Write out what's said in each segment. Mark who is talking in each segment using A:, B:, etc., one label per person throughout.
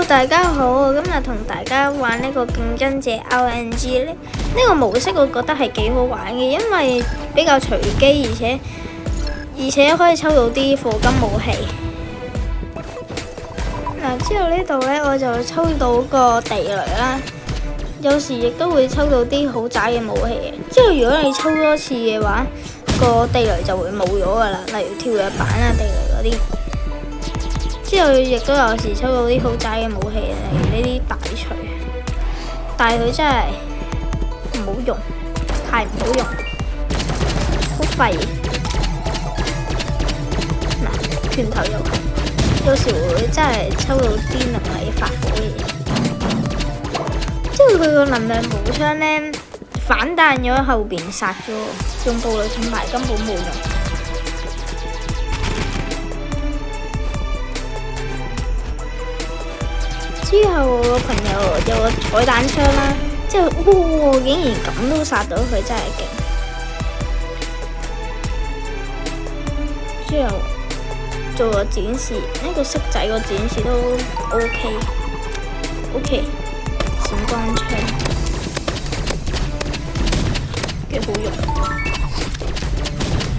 A: 大家好，今日同大家玩呢個競爭者 RNG 呢個模式，我覺得係幾好玩嘅，因為比較隨機，而且可以抽到啲課金武器。嗱，之後呢度呢，我就抽到個地雷啦，有時亦都會抽到啲好渣嘅武器嘅。之後如果你抽多次嘅話，個地雷就會冇咗噶啦，例如跳躍板啊、地雷嗰啲。之後亦都有時抽到啲好渣嘅武器，例如呢啲大錘，但係佢真係唔好用，太唔好用，好廢。嗱，拳頭又係，有時會真係抽到啲能力發火嘅嘢。之後佢個能量步槍呢，反彈咗後邊殺咗，用暴力盾牌根本冇用。之後我個朋友有個彩彈槍啦，之後竟然咁都殺到佢，真係勁。之後做個展示，呢個色仔個展示都 OK， 閃光槍幾好用。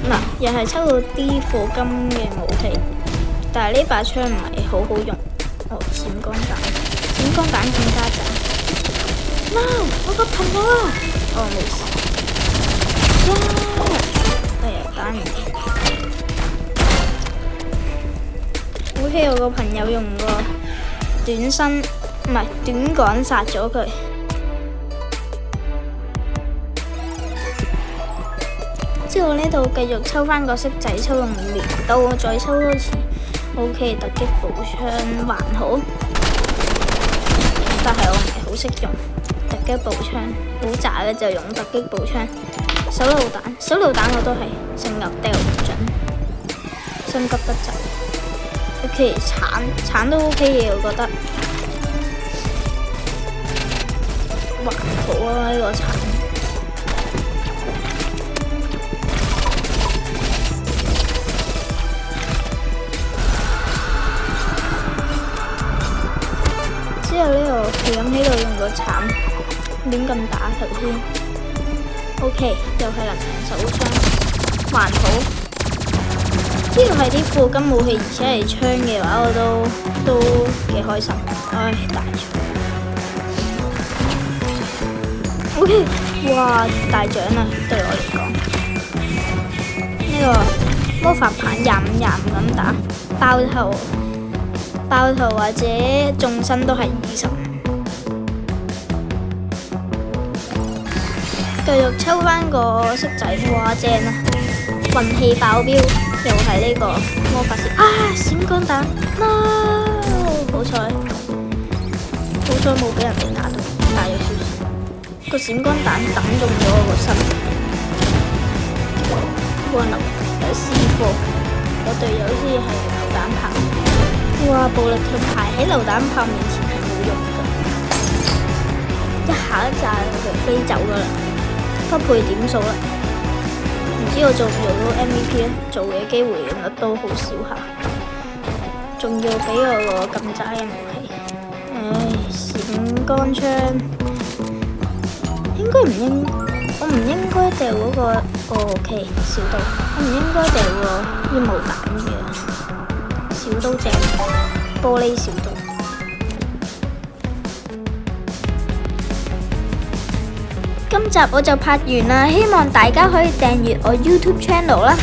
A: 嗱，又係抽到啲課金嘅武器，但係呢把槍唔係好好用。哦，閃光彈更加渣。No， 我個朋友啊！哦，冇事。哎呀，打唔掂。OK， 我個朋友用個短杆殺咗佢。之後呢度繼續抽翻個色仔，抽用鐮刀，再抽多次。OK， 突擊步槍還好，但係我唔係好識用突擊步槍，好渣嘅就用突擊步槍。手榴彈我都係成日掉唔準，心急得滯。OK， 鏟都 OK 嘅，我覺得還好啊呢個鏟。之後呢度係咁喺度用個鏟亂咁打頭先。OK， 又係能量手槍，還好。呢個係啲課金武器，而且係槍嘅話，我都幾開心。唉，大獎。OK， 哇，大獎啊！對我嚟講，呢個魔法棒25咁打，爆頭或者縱身都係25。繼續抽翻個色仔，哇正啊！運氣爆標，又係呢個魔法師啊！閃光彈 ，no！ 好彩冇俾人哋打到，大咗少少。個閃光彈抌中咗我個身。哇！有師傅，我隊友好似係榴彈炮。哇！暴力盾牌喺榴彈炮面前係冇用㗎，一下一炸佢就飛走㗎啦，不配點數啦。唔知我做唔做到 MVP 咧？做嘅機會率都好少下，仲要俾我個咁渣嘅武器。唉，閃光槍我唔應該掉嗰個OK 小刀，我唔應該掉個煙霧彈嘅。小刀正，玻璃小刀。今集我就拍完啦，希望大家可以訂閱我 YouTube channel 啦。